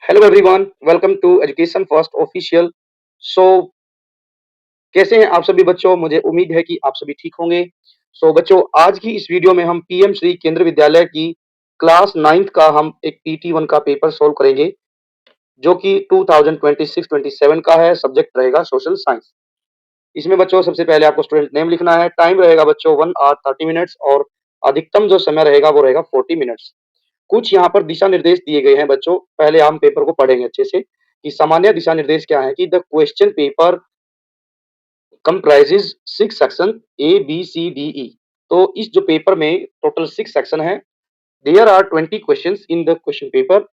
Hello everyone, welcome to education first official. So कैसे हैं आप सभी बच्चों? मुझे उम्मीद है कि आप सभी ठीक होंगे। बच्चों, आज की इस वीडियो में हम पीएम श्री केंद्रीय विद्यालय की क्लास 9th का हम एक PT1 का पेपर सोल्व करेंगे, जो कि 2026-27 का है। सब्जेक्ट रहेगा सोशल साइंस। इसमें बच्चों सबसे पहले आपको स्टूडेंट नेम लिखना है। टाइम रहेगा बच्चों 1 आवर 30 मिनट्स और अधिकतम जो समय रहेगा वो रहेगा 40 मिनट्स। कुछ यहाँ पर दिशा निर्देश दिए गए हैं बच्चों। पहले हम पेपर को पढ़ेंगे अच्छे से कि सामान्य दिशा निर्देश क्या है। कि the question paper comprises 6 section ABCDE। तो इस जो पेपर में टोटल 6 सेक्शन है। There are 20 questions in the question paper.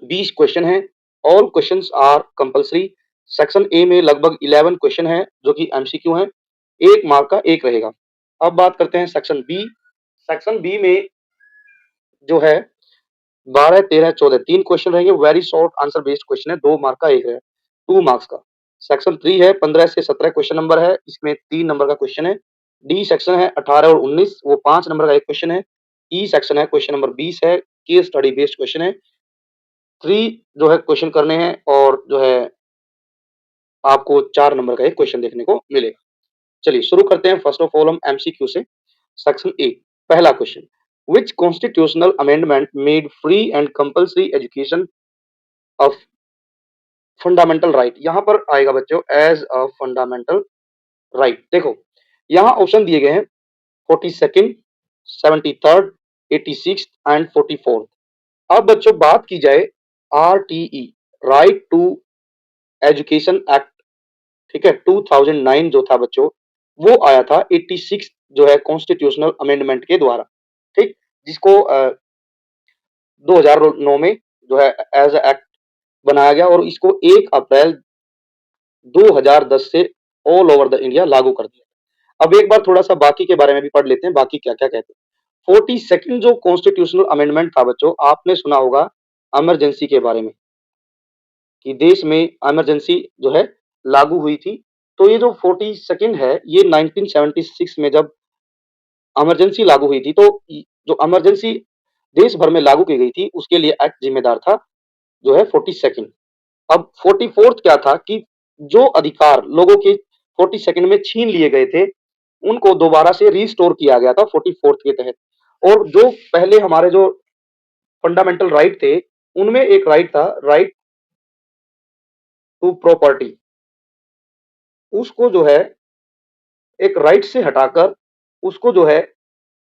20 question हैं। All questions are compulsory. Section A में लगभग 11 क्वेश्चन है जो कि MCQ हैं। 1 मार्क का एक रहेगा। अब बात करते हैं सेक्शन बी। सेक्शन बी में जो है 12, 13, 14 3 क्वेश्चन रहेंगे। Very short answer based question है। 2 मार्क का एक है, 2 मार्क्स का। सेक्शन 3 है, 15 से 17 क्वेश्चन नंबर है। इसमें 3 नंबर का क्वेश्चन है। डी सेक्शन है 18 और 19, वो 5 नंबर का एक क्वेश्चन है। ई सेक्शन है, क्वेश्चन नंबर 20 है, केस स्टडी बेस्ड क्वेश्चन है। 3 जो है क्वेश्चन करने हैं और जो है आपको 4 नंबर का एक क्वेश्चन देखने को मिलेगा। चलिए शुरू करते हैं। फर्स्ट ऑफ ऑल हम MCQ से। सेक्शन ए, पहला question, which constitutional amendment made free and compulsory education of fundamental right. यहां पर आएगा बच्चों एज अ फंडामेंटल राइट। देखो यहां ऑप्शन दिए गए हैं 42nd, 73rd, 86th and 44th। अब बच्चों बात की जाए RTE, right to education act, ठीक है, 2009 जो था बच्चों, वो आया था 86 जो है कॉन्स्टिट्यूशनल अमेंडमेंट के द्वारा। ठीक, जिसको 2009 में जो है एज एक्ट बनाया गया और इसको 1 अप्रैल 2010 से ऑल ओवर द इंडिया लागू कर दिया। अब एक बार थोड़ा सा बाकी के बारे में भी पढ़ लेते हैं, बाकी क्या क्या कहते हैं। 42nd जो कॉन्स्टिट्यूशनल अमेंडमेंट था बच्चों, आपने सुना होगा इमरजेंसी के बारे में, कि देश में इमरजेंसी जो है लागू हुई थी। तो ये जो 42nd है, ये 1976 में जब इमरजेंसी लागू हुई थी, तो जो इमरजेंसी देश भर में लागू की गई थी, उसके लिए एक्ट जिम्मेदार था जो है 42nd। अब 44th क्या था कि जो अधिकार लोगों के 42nd में छीन लिए गए थे, उनको दोबारा से रिस्टोर किया गया था 44th के तहत। और जो पहले हमारे जो फंडामेंटल राइट थे, उनमें एक राइट था, राइट टू प्रॉपर्टी। उसको जो है एक राइट से हटाकर, उसको जो है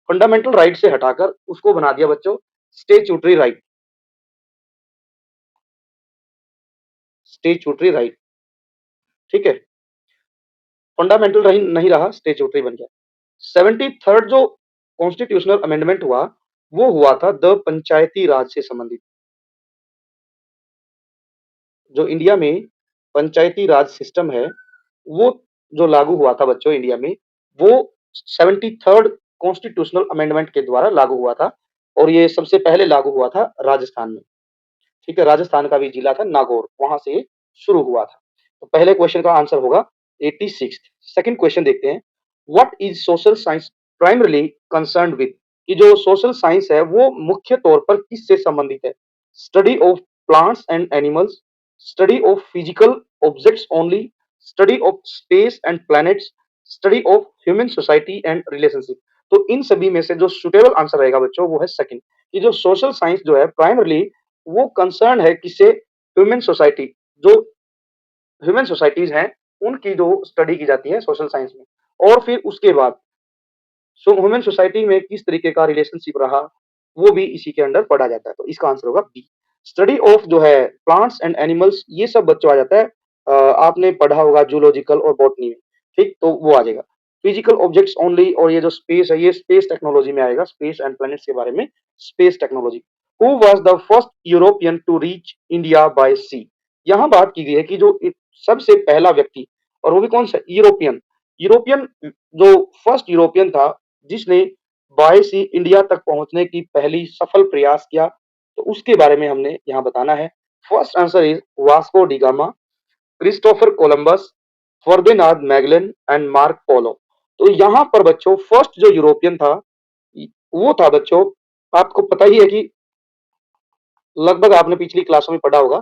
फंडामेंटल राइट से हटाकर उसको बना दिया बच्चों स्टेचूटरी राइट। स्टेचूटरी राइट, ठीक है, फंडामेंटल नहीं रहा, स्टेचूटरी बन गया। 73rd जो कॉन्स्टिट्यूशनल अमेंडमेंट हुआ, वो हुआ था द पंचायती राज से संबंधित। जो इंडिया में पंचायती राज सिस्टम है, वो जो लागू हुआ था बच्चों इंडिया में, वो 73rd कॉन्स्टिट्यूशनल अमेंडमेंट के द्वारा लागू हुआ था। और ये सबसे पहले लागू हुआ था राजस्थान में। ठीक है, राजस्थान का भी जिला था नागौर, वहां से ये शुरू हुआ था। तो पहले क्वेश्चन का आंसर होगा 86। सेकंड क्वेश्चन देखते हैं, what is social science primarily concerned with. कि जो सोशल साइंस है वो मुख्य तौर पर किससे संबंधित है? Study of plants and animals, study of physical objects only, study of space and planets, study of human society and relationship. तो इन सभी में से जो सुटेबल आंसर रहेगा बच्चों वो है सेकंड। कि जो सोशल साइंस जो है प्राइमरली वो कंसर्न है किससे? Human society. जो ह्यूमन सोसाइटीज हैं उनकी जो स्टडी की जाती है सोशल साइंस में। और फिर उसके बाद ह्यूमन सोसाइटी में किस तरीके का रिलेशनशिप रहा, वो भी इसी के अंडर पढ़ा जाता है। तो इसका आंसर होगा बी। स्टडी ऑफ जो है प्लांट्स एंड एनिमल्स, ये सब बच्चों आ जाता है। आपने पढ़ा होगा जूलॉजिकल और बॉटनी में, ठीक, तो वो आ जाएगा। फिजिकल ऑब्जेक्ट्स ओनली, और ये जो स्पेस है ये स्पेस टेक्नोलॉजी में आएगा, स्पेस एंड प्लैनेट्स के बारे में, space technology. Who was the first European to reach India by sea. यहाँ बात की गई है कि जो सबसे पहला व्यक्ति, और वो भी कौन सा? यूरोपियन। यूरोपियन जो फर्स्ट यूरोपियन था जिसने बाय सी इंडिया तक पहुंचने की पहली सफल प्रयास किया, तो उसके बारे में हमने यहाँ बताना है। First answer is Vasco da Gama, Christopher Columbus, Ferdinand Magellan and Marco Polo. तो यहाँ पर बच्चों फर्स्ट जो यूरोपियन था वो था बच्चों, आपको पता ही है कि लगभग आपने पिछली क्लासों में पढ़ा होगा।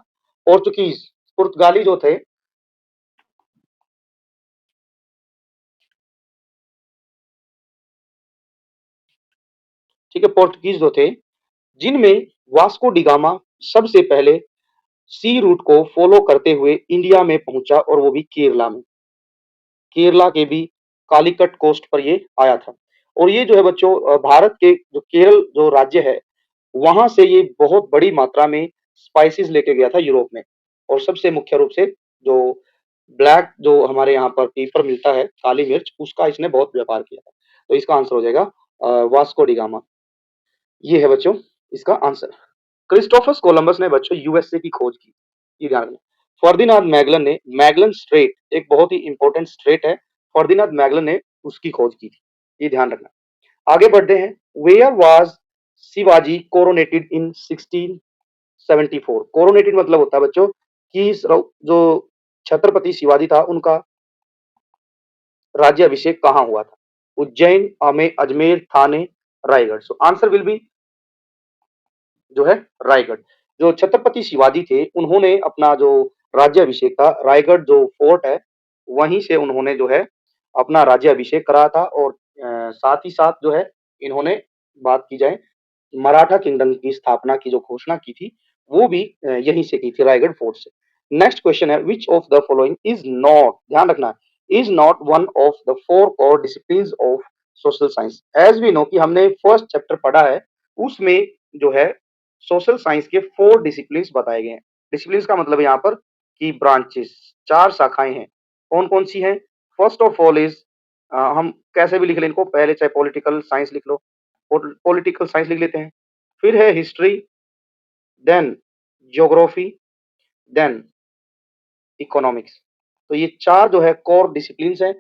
पोर्चुगीज, पुर्तगाली जो थे, ठीक है, पोर्चुगीज जो थे, जिनमें वास्को डी गामा सबसे पहले सी रूट को फॉलो करते हुए इंडिया में पहुंचा, और वो भी केरला में। केरला के भी कालीकट कोस्ट पर ये आया था। और ये जो है बच्चों, भारत के जो केरल जो राज्य है, वहां से ये बहुत बड़ी मात्रा में स्पाइसेस लेके गया था यूरोप में। और सबसे मुख्य रूप से जो ब्लैक जो हमारे यहाँ पर पेपर मिलता है, काली मिर्च, उसका इसने बहुत व्यापार किया था। तो इसका आंसर हो जाएगा वास्को डी गामा। ये है बच्चों इसका आंसर। क्रिस्टोफर कोलंबस ने बच्चों यूएसए की खोज की, ये ध्यान रखना। फर्दिनांद मैगलन ने मैगलन स्ट्रेट, एक बहुत ही इंपॉर्टेंट स्ट्रेट है, फर्दिनांद मैगलन ने उसकी खोज की थी, ये ध्यान रखना। आगे बढ़ते हैं। Where was Shivaji coronated in 1674? Coronated मतलब होता है बच्चों कि जो छत्रपति शिवाजी था, उनका राज्याभिषेक कहाँ हुआ था? Ujjain, Ajmer, Thane, Raigad. So answer will be जो है रायगढ़। जो छत्रपति शिवाजी थे, उन्होंने अपना जो राज्याभिषेक था, रायगढ़ जो फोर्ट है, वहीं से उन्होंने जो है अपना राज्याभिषेक करा था। और साथ ही साथ जो है इन्होंने, बात की जाए, मराठा किंगडम की स्थापना की जो घोषणा की थी, वो भी यहीं से की थी, रायगढ़ फोर्ट से। नेक्स्ट क्वेश्चन है, which of the following is not, ध्यान रखना, is not one of the four core disciplines of social science? As we know कि हमने फर्स्ट चैप्टर पढ़ा है, उसमें जो है सोशल साइंस के फोर डिसिप्लिन्स बताए गए हैं। डिसिप्लिन्स का मतलब यहाँ पर कि ब्रांचेस, चार शाखाएं हैं। कौन कौन सी हैं? फर्स्ट ऑफ ऑल इज, हम कैसे भी लिख लें इनको, पहले चाहे पॉलिटिकल साइंस लिख लो, पॉलिटिकल साइंस लिख लेते हैं। फिर है history, then geography, then economics. तो ये चार जो है कोर डिसिप्लिन्स हैं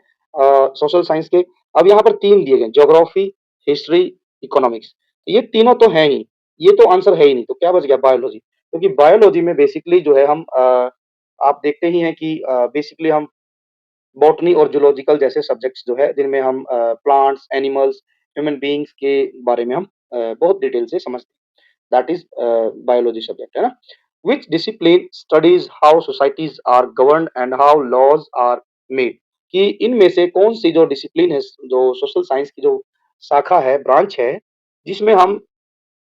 सोशल साइंस के। अब यहाँ पर तीन दिए गए, ज्योग्राफी, हिस्ट्री, इकोनॉमिक्स। ये तीनों तो है ही, ये तो आंसर है ही नहीं, तो क्या बच गया? बायोलॉजी। क्योंकि बायोलॉजी में बेसिकली जो है हम आप देखते ही हैं कि बेसिकली हम बॉटनी और जूलॉजिकल जैसे सब्जेक्ट्स जो है, जिनमें हम प्लांट्स, एनिमल्स, ह्यूमन बीइंग्स के बारे में हम बहुत डिटेल से समझते हैं। दैट इज बायोलॉजी सब्जेक्ट, है ना। Which discipline studies how societies are govern and how laws are made? कि इनमें से कौन सी जो डिसिप्लिन है, जो सोशल साइंस की जो शाखा है, ब्रांच है, जिसमें हम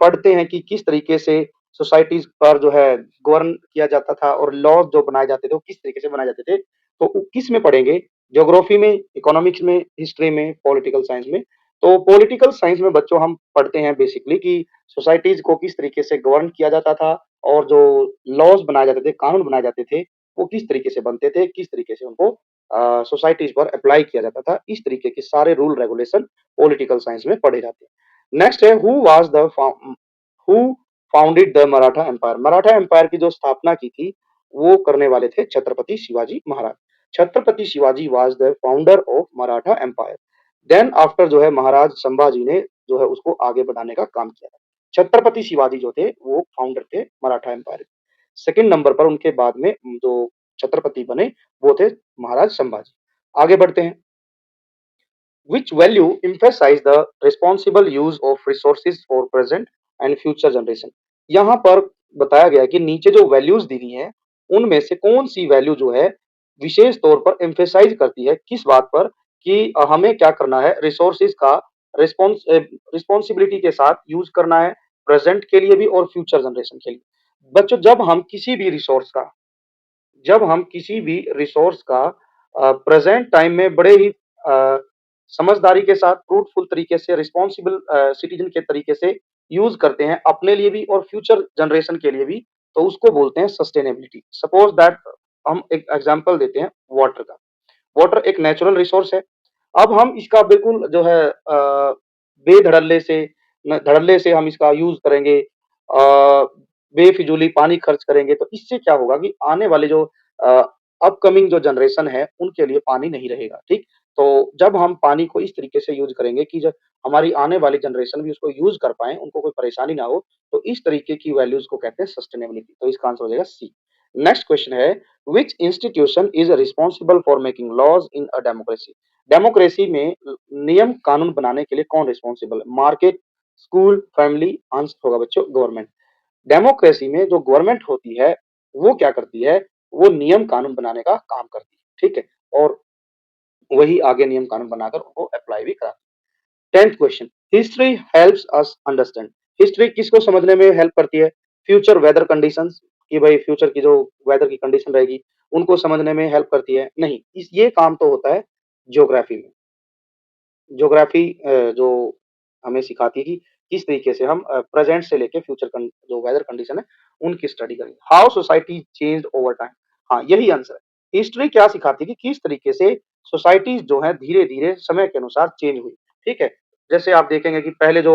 पढ़ते हैं कि किस तरीके से सोसाइटीज पर जो है गवर्न किया जाता था, और लॉज जो बनाए जाते थे वो किस तरीके से बनाए जाते थे। तो किस में पढ़ेंगे? ज्योग्राफी में, इकोनॉमिक्स में, हिस्ट्री में, पॉलिटिकल साइंस में। तो पॉलिटिकल साइंस में बच्चों हम पढ़ते हैं बेसिकली कि सोसाइटीज को किस तरीके से गवर्न किया जाता था, और जो लॉज बनाए जाते थे, कानून बनाए जाते थे, वो किस तरीके से बनते थे, किस तरीके से उनको सोसाइटीज पर अप्लाई किया जाता था। इस तरीके के सारे रूल रेगुलेशन पॉलिटिकल साइंस में पढ़े जाते हैं। नेक्स्ट है, who founded the Maratha empire? Maratha empire की जो स्थापना की थी, वो करने वाले थे Chhatrapati Shivaji Maharaj. Chhatrapati Shivaji was the founder of Maratha empire. Then after जो है महाराज संभाजी ने जो है उसको आगे बढ़ाने का काम किया। छत्रपति शिवाजी जो थे वो फाउंडर थे मराठा एम्पायर। सेकंड नंबर पर उनके बाद में जो छत्रपति बने, वो थे महाराज संभाजी। आगे बढ़ते हैं। which value emphasize the responsible use of resources for present and future generation? यहाँ पर बताया गया है कि नीचे जो वैल्यूज दी गई हैं, उनमें से कौन सी वैल्यू जो है विशेष तौर पर एम्फेसाइज करती है किस बात पर, कि हमें क्या करना है, रिसोर्सेज का रिस्पॉन्सिबिलिटी के साथ यूज करना है, प्रेजेंट के लिए भी और फ्यूचर जनरेशन के लिए। बच्चों, जब हम किसी भी रिसोर्स का प्रेजेंट टाइम में बड़े ही समझदारी के साथ, फ्रूटफुल तरीके से, रिस्पॉन्सिबल सिटीजन के तरीके से यूज करते हैं, अपने लिए भी और फ्यूचर जनरेशन के लिए भी, तो उसको बोलते हैं सस्टेनेबिलिटी। सपोज दैट, हम एक एग्जांपल देते हैं वाटर का। वाटर एक नेचुरल रिसोर्स है। अब हम इसका बिल्कुल जो है बेधड़ल्ले से धड़ल्ले से हम इसका यूज करेंगे, बेफिजूली पानी खर्च करेंगे, तो इससे क्या होगा कि आने वाले जो अपकमिंग जो जनरेशन है, उनके लिए पानी नहीं रहेगा। ठीक, तो जब हम पानी को इस तरीके से यूज करेंगे कि जब हमारी आने वाली जनरेशन भी उसको यूज कर पाए, उनको कोई परेशानी ना हो, तो इस तरीके की वैल्यूज को कहते हैं सस्टेनेबिलिटी। तो इसका आंसर हो जाएगा सी। नेक्स्ट क्वेश्चन है, which institution is responsible for making laws in a democracy? Democracy में नियम कानून बनाने के लिए कौन रिस्पॉन्सिबल है? Market, school, family? आंसर होगा बच्चों गवर्नमेंट। डेमोक्रेसी में जो गवर्नमेंट होती है वो क्या करती है, वो नियम कानून बनाने का काम करती है, ठीक है, और वही आगे नियम कानून बनाकर उनको अप्लाई भी कराती है। 10th question, history helps us understand, history किसको समझने में हेल्प करती है, फ्यूचर वेदर कंडीशंस, कि भाई फ्यूचर की जो वेदर की कंडीशन रहेगी उनको समझने में हेल्प करती है, नहीं, इस ये काम तो होता है ज्योग्राफी में। ज्योग्राफी जो हमें सिखाती है कि किस तरीके से हम प्रेजेंट से लेके फ्यूचर जो वेदर कंडीशन है उनकी स्टडी करेंगे। How society change over time, हाँ यही आंसर है। हिस्ट्री क्या सिखाती है कि किस तरीके से सोसाइटीज जो है धीरे धीरे समय के अनुसार चेंज हुई, ठीक है। जैसे आप देखेंगे कि पहले जो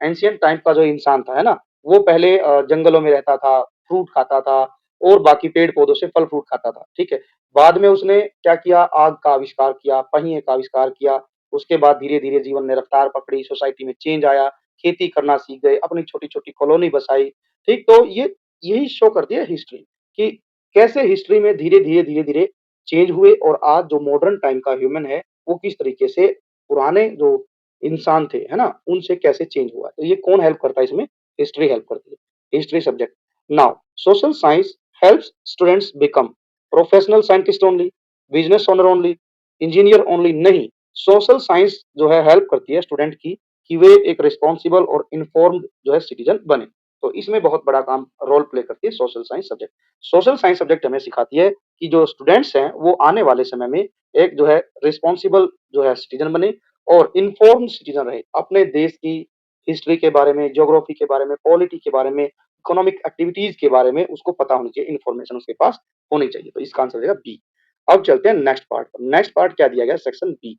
एंशियंट टाइम का जो इंसान था, है ना, वो पहले जंगलों में रहता था, फ्रूट खाता था और बाकी पेड़ पौधों से फल फ्रूट खाता था, ठीक है। बाद में उसने क्या किया, आग का आविष्कार किया, पहिए का आविष्कार किया, उसके बाद धीरे-धीरे जीवन ने रफ्तार पकड़ी, सोसाइटी में चेंज आया, खेती करना सीख गए, अपनी छोटी-छोटी कॉलोनी बसाई, ठीक? तो ये यही शो करती है हिस्ट्री कि कैसे हिस्ट्री में धीरे-धीरे, धीरे-धीरे चेंज हुए और आज जो मॉडर्न टाइम का ह्यूमन है, वो किस तरीके से पुराने जो इंसान थे, है ना? उनसे कैसे चेंज हुआ। तो ये कौन हेल्प करता है इसमें? हिस्ट्री हेल्प करती है, history subject. Now social science helps students become professional scientist only, business owner only, engineer only, नहीं। सोशल साइंस जो है हेल्प करती है स्टूडेंट की कि वे एक रिस्पॉन्सिबल और इन्फॉर्म्ड जो है सिटीजन बने। तो इसमें बहुत बड़ा काम रोल प्ले करती है social science subject. Social science subject हमें सिखाती है कि जो स्टूडेंट्स हैं वो आने वाले समय में एक जो है रिस्पॉन्सिबल जो है सिटीजन बने और इन्फॉर्म्ड सिटीजन रहे, अपने देश की हिस्ट्री के बारे में, ज्योग्राफी के बारे में, पॉलिटी के बारे में, इकोनॉमिक एक्टिविटीज के बारे में उसको पता होनी चाहिए, इन्फॉर्मेशन उसके पास होनी चाहिए। तो इसका आंसर हो जाएगा बी। अब चलते हैं नेक्स्ट पार्ट पर। नेक्स्ट पार्ट क्या दिया गया, section B,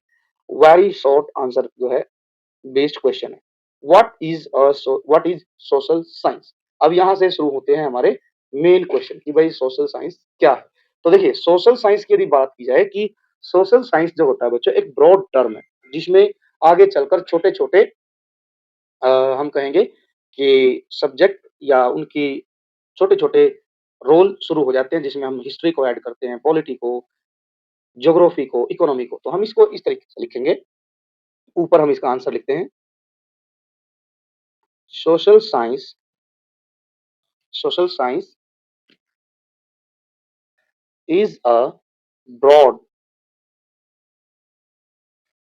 very short answer जो है बेस्ड क्वेश्चन है। What is social science. अब यहां से शुरू होते हैं हमारे मेन क्वेश्चन कि भाई सोशल साइंस क्या है। तो देखिए सोशल साइंस की यदि बात की जाए कि सोशल साइंस जो होता है बच्चों एक ब्रॉड टर्म है जिसमें आगे चलकर छोटे छोटे हम कहेंगे कि सब्जेक्ट या उनकी छोटे छोटे रोल शुरू हो जाते हैं जिसमें हम हिस्ट्री को ऐड करते हैं, पॉलिटी को, ज्योग्राफी को, इकोनॉमी को। तो हम इसको इस तरीके से लिखेंगे, ऊपर हम इसका आंसर लिखते हैं। Social science, social science is a broad,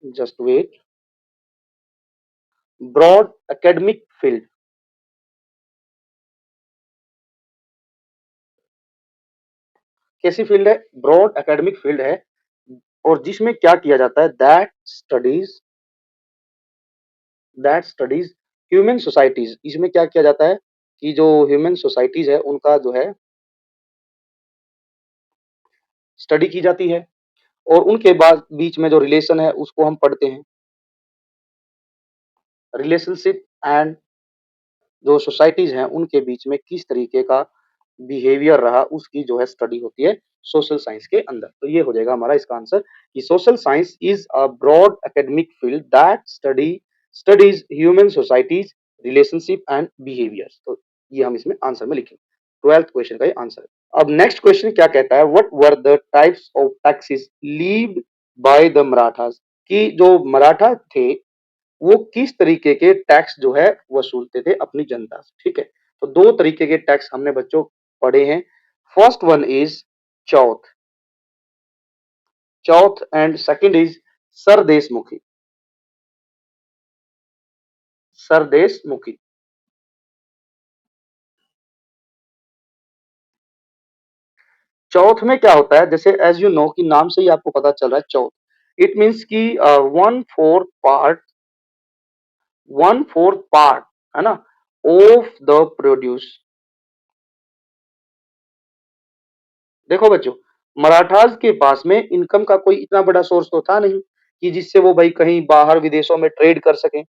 just wait, broad academic field। कैसी फील्ड है, ब्रॉड एकेडमिक फील्ड है और जिसमें क्या किया जाता है, दैट स्टडीज ह्यूमन सोसाइटीज। इसमें क्या किया जाता है कि जो ह्यूमन सोसाइटीज है उनका जो है स्टडी की जाती है और उनके बाद बीच में जो रिलेशन है उसको हम पढ़ते हैं, रिलेशनशिप एंड जो सोसाइटीज हैं उनके बीच में किस तरीके का बिहेवियर रहा उसकी जो है स्टडी होती है सोशल साइंस के अंदर। तो ये हो जाएगा हमारा इसका आंसर कि social science is a broad academic field that studies human societies, relationship and behaviour. तो ये हम इसमें आंसर में लिखेंगे, 12th क्वेश्चन का ये आंसर है। अब नेक्स्ट क्वेश्चन क्या कहता है, what were the types of taxes levied by the Marathas, कि जो मराठा थे वो किस तरीके के टैक्स जो है वसूलते थे अपनी जनता से, ठीक है। तो दो तरीके के टैक्स हमने बच्चों पढ़े हैं। First one is chauth, chauth and second is sardeshmukhi, sardeshmukhi. Chauth में क्या होता है, जैसे एज यू नो कि नाम से ही आपको पता चल रहा है चौथ, इट मीन्स की 1/4 पार्ट, 1/4 पार्ट, है ना, ऑफ द प्रोड्यूस। देखो बच्चों, मराठास के पास में इनकम का कोई इतना बड़ा सोर्स तो था नहीं कि जिससे वो भाई कहीं बाहर विदेशों में ट्रेड कर सकें,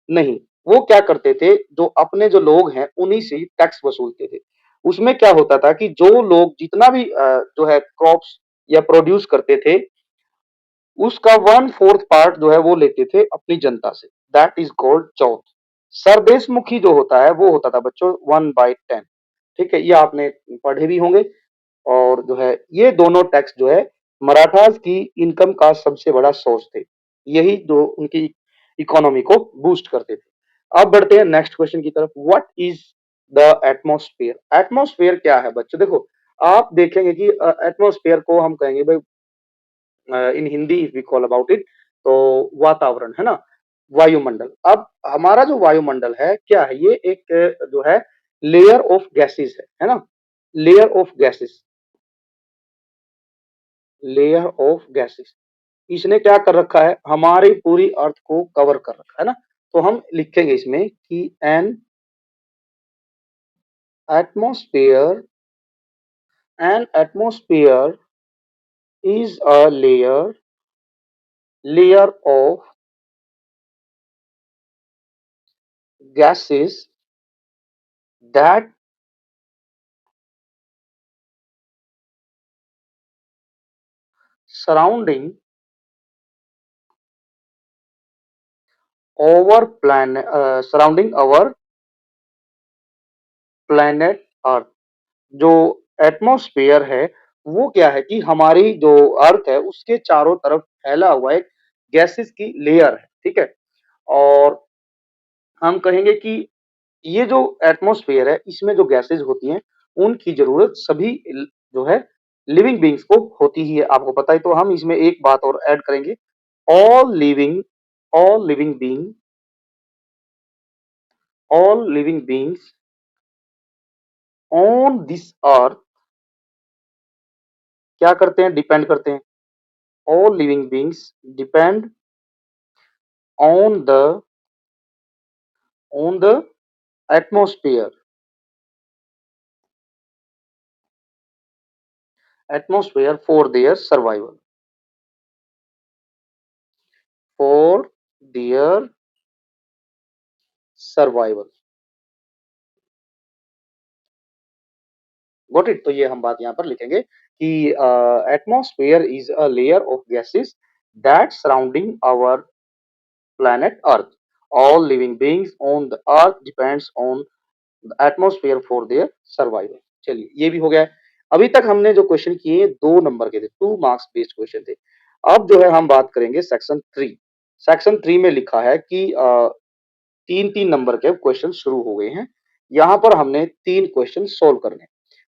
नहीं। वो क्या करते थे, जो अपने जो लोग हैं उन्हीं से ही टैक्स वसूलते थे। उसमें क्या होता था कि जो लोग जितना भी जो है क्रॉप्स या प्रोड्यूस करते थे उसका 1/4 पार्ट जो है वो लेते थे अपनी जनता से, दैट इज कॉल्ड चौथ। सरदेशमुखी जो होता है वो होता था बच्चों 1/10, ठीक है, ये आपने पढ़े भी होंगे। और जो है ये दोनों टैक्स जो है मराठास की इनकम का सबसे बड़ा सोर्स थे, यही जो उनकी इकोनॉमी को बूस्ट करते थे। अब बढ़ते हैं नेक्स्ट क्वेश्चन की तरफ, what is the atmosphere. Atmosphere क्या है बच्चों? देखो, आप देखेंगे कि एटमॉस्फेयर को हम कहेंगे भाई, in Hindi if we call about it, तो वातावरण है ना, वायुमंडल। अब हमारा जो वायुमंडल है क्या है? ये एक जो है लेयर ऑफ गैसेस है ना, layer of gases, layer of gases. इसने क्या कर रखा है? हमारी पूरी अर्थ को कवर कर रखा है ना। तो हम लिखेंगे इसमें कि N atmosphere, N atmosphere is a layer of gases that surrounding our planet, surrounding our planet अर्थ। जो एटमॉस्फेयर है वो क्या है कि हमारी जो अर्थ है उसके चारों तरफ फैला हुआ एक गैसेस की लेयर है, ठीक है। और हम कहेंगे कि ये जो एटमॉस्फेयर है इसमें जो गैसेस होती हैं उनकी जरूरत सभी जो है लिविंग बींग्स को होती ही है, आपको पता है। तो हम इसमें एक बात और ऐड करेंगे, all living, all living being, all living beings on this earth क्या करते हैं? डिपेंड करते हैं। all living beings depend on the atmosphere, atmosphere for their survival, for their survival। Got it? तो ये हम बात यहाँ पर लिखेंगे कि atmosphere is a layer of gases that surrounding our planet earth, all living beings on the earth depends on atmosphere for their survival. चलिए ये भी हो गया है। अभी तक हमने जो क्वेश्चन किए 2 नंबर के थे, 2 मार्क्स बेस्ड क्वेश्चन थे। अब जो है हम बात करेंगे सेक्शन 3। सेक्शन 3 में लिखा है कि 3-3 नंबर के क्वेश्चन शुरू हो गए हैं। यहाँ पर हमने 3 क्वेश्चन सोल्व करने हैं।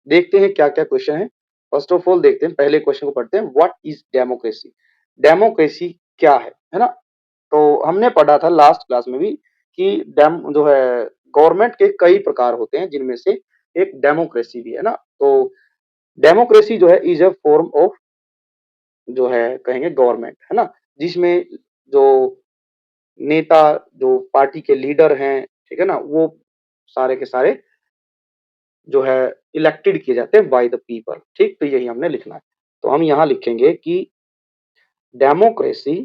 देखते हैं क्या क्या क्वेश्चन है। फर्स्ट ऑफ ऑल देखते हैं, पहले क्वेश्चन को पढ़ते हैं, व्हाट इज डेमोक्रेसी? डेमोक्रेसी क्या है ना। तो हमने पढ़ा था लास्ट क्लास में भी कि डेम जो है गवर्नमेंट के कई प्रकार होते हैं जिनमें से एक डेमोक्रेसी भी है ना। तो डेमोक्रेसी जो है इज अ फॉर्म ऑफ जो है कहेंगे गवर्नमेंट है ना, जिसमें जो नेता, जो पार्टी के लीडर हैं, ठीक है ना, वो सारे के सारे जो है इलेक्टेड किए जाते हैं बाय द पीपल। ठीक, तो यही हमने लिखना है। तो हम यहाँ लिखेंगे कि democracy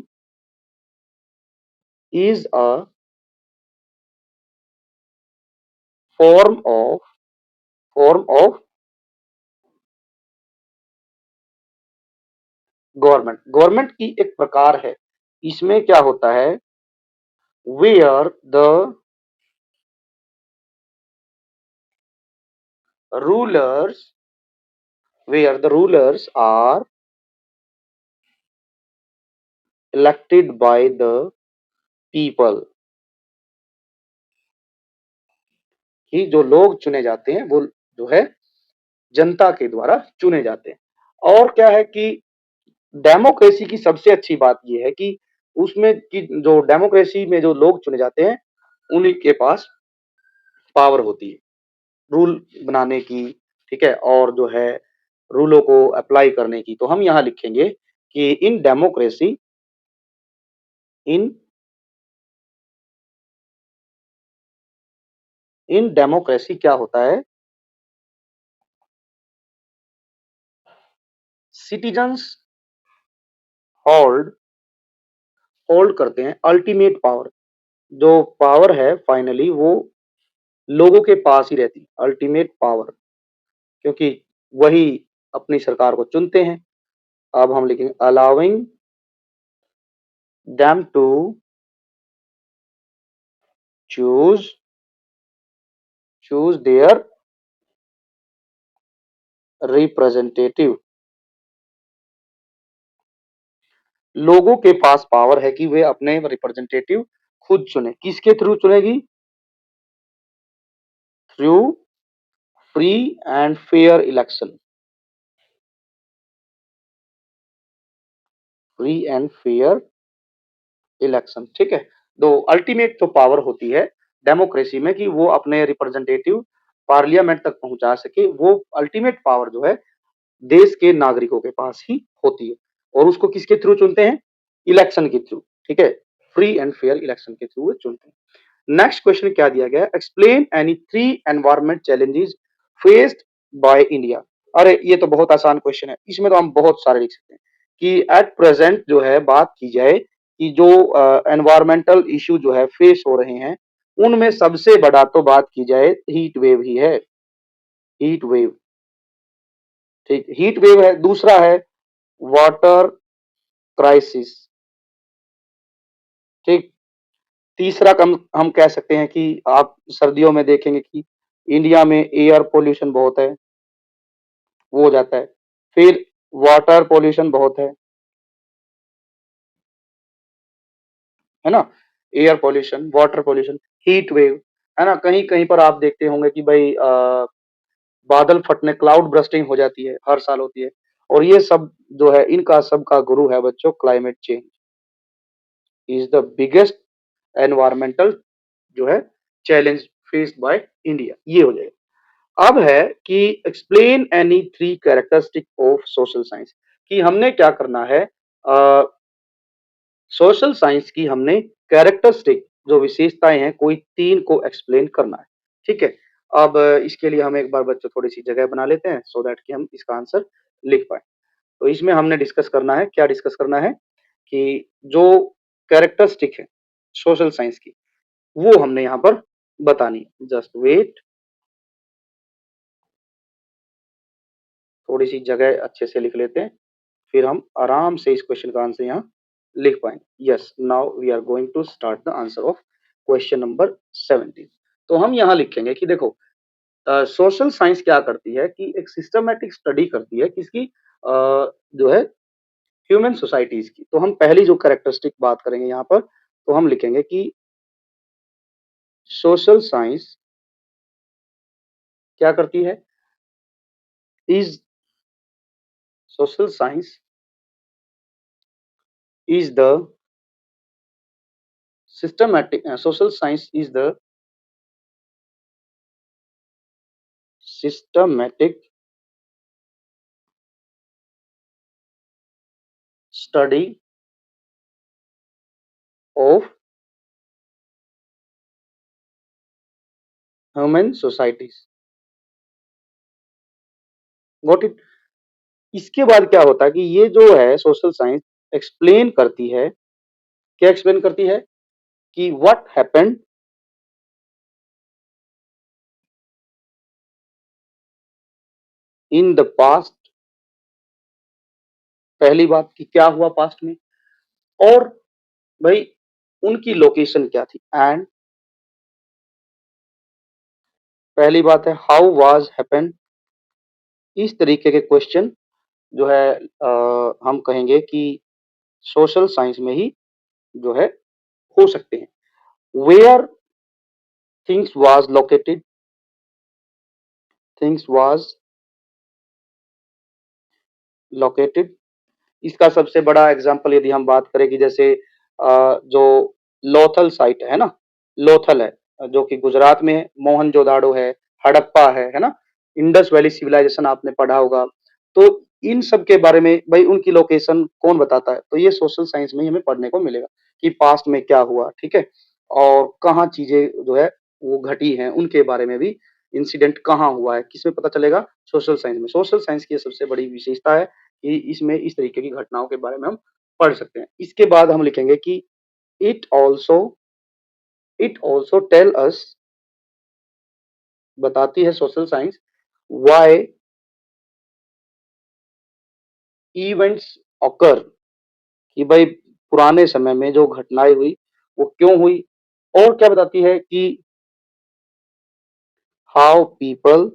is a form of form of government. Government की एक प्रकार है। इसमें क्या होता है? Where the rulers, where the rulers are elected by the people, कि जो लोग चुने जाते हैं वो जो है जनता के द्वारा चुने जाते हैं। और क्या है कि डेमोक्रेसी की सबसे अच्छी बात ये है कि उसमें कि जो डेमोक्रेसी में जो लोग चुने जाते हैं उन्हीं के पास पावर होती है रूल बनाने की, ठीक है, और जो है रूलों को अप्लाई करने की। तो हम यहाँ लिखेंगे कि इन इन डेमोक्रेसी क्या होता है? सिटीजन्स होल्ड होल्ड करते हैं अल्टीमेट पावर। जो पावर है फाइनली वो लोगों के पास ही रहती है, अल्टीमेट पावर, क्योंकि वही अपनी सरकार को चुनते हैं। अब हम लिखेंगे allowing them to choose choose their representative. लोगों के पास पावर है कि वे अपने रिप्रेजेंटेटिव खुद चुने। किसके थ्रू चुनेगी? Through free and fair election, free and fair election, ठीक है। तो अल्टीमेट जो पावर होती है डेमोक्रेसी में कि वो अपने रिप्रेजेंटेटिव पार्लियामेंट तक पहुंचा सके, वो अल्टीमेट पावर जो है देश के नागरिकों के पास ही होती है। और उसको किसके थ्रू चुनते हैं? इलेक्शन के थ्रू, ठीक है। फ्री एंड फेयर इलेक्शन के थ्रू वो चुनते हैं। नेक्स्ट क्वेश्चन क्या दिया गया है? Explain any three environment challenges faced by India. अरे ये तो बहुत आसान क्वेश्चन है, इसमें तो हम बहुत सारे लिख सकते हैं कि एट प्रेजेंट जो है बात की जाए कि जो एनवायरमेंटल इशू जो है फेस हो रहे हैं, उनमें सबसे बड़ा तो बात की जाए हीट वेव ही है, हीट वेव, ठीक, हीट वेव है। दूसरा है वाटर क्राइसिस, ठीक। तीसरा कम हम कह सकते हैं कि आप सर्दियों में देखेंगे कि इंडिया में एयर पोल्यूशन बहुत है, वो हो जाता है। फिर वाटर पोल्यूशन बहुत है ना, air pollution, water pollution, heat wave, है ना। कहीं कहीं पर आप देखते होंगे कि भाई बादल फटने, क्लाउड ब्रस्टिंग हो जाती है, हर साल होती है। और ये सब जो है इनका सबका गुरु है बच्चों climate change, is the biggest environmental जो है चैलेंज फेस्ड बाय इंडिया, ये हो जाएगा। अब है कि explain any three characteristic of social science, कि हमने क्या करना है, सोशल साइंस की हमने कैरेक्टरिस्टिक जो विशेषताएं हैं कोई तीन को एक्सप्लेन करना है, ठीक है। अब इसके लिए हम एक बार बच्चों थोड़ी सी जगह बना लेते हैं सो दैट कि हम इसका आंसर लिख पाए। तो इसमें हमने डिस्कस करना है, क्या डिस्कस करना है कि जो कैरेक्टरिस्टिक है सोशल साइंस की वो हमने यहाँ पर बतानी है। जस्ट वेट, थोड़ी सी जगह अच्छे से लिख लेते हैं, फिर हम आराम से इस क्वेश्चन का आंसर यहाँ लिख पाएंगे। Yes, now we are going to start the answer of question number 17। तो हम यहाँ लिखेंगे कि देखो सोशल साइंस क्या करती है कि एक सिस्टमेटिक स्टडी करती है किसकी, जो है ह्यूमन सोसाइटीज की। तो हम पहली जो कैरेक्टरिस्टिक बात करेंगे यहाँ पर, तो हम लिखेंगे कि सोशल साइंस क्या करती है, is social science is the systematic social science is the systematic study of human societies, got it. इसके बाद क्या होता है कि ये जो है सोशल साइंस एक्सप्लेन करती है, क्या एक्सप्लेन करती है कि what happened in the past, पहली बात कि क्या हुआ पास्ट में, और भाई उनकी लोकेशन क्या थी, एंड पहली बात है हाउ वाज हैपेंड। इस तरीके के क्वेश्चन जो है हम कहेंगे कि सोशल साइंस में ही जो है हो सकते हैं। Where things was located, things was located, इसका सबसे बड़ा एग्जांपल यदि हम बात करें कि जैसे जो लोथल साइट है ना, लोथल है जो कि गुजरात में है, मोहनजोदाड़ो है, हड़प्पा है ना, इंडस वैली सिविलाइजेशन आपने पढ़ा होगा। तो इन सब के बारे में भाई उनकी लोकेशन कौन बताता है, तो ये सोशल साइंस में ही हमें पढ़ने को मिलेगा कि पास्ट में क्या हुआ, ठीक है। और कहाँ चीजें जो है वो घटी हैं, उनके बारे में भी, इंसिडेंट कहाँ हुआ है, किसमें पता चलेगा, सोशल साइंस में। सोशल साइंस की सबसे बड़ी विशेषता है कि इसमें इस तरीके की घटनाओं के बारे में हम पढ़ सकते हैं। इसके बाद हम लिखेंगे कि it also it also tell us, बताती है social science, why events occur, कि भाई पुराने समय में जो घटनाएं हुई वो क्यों हुई। और क्या बताती है कि हाउ पीपल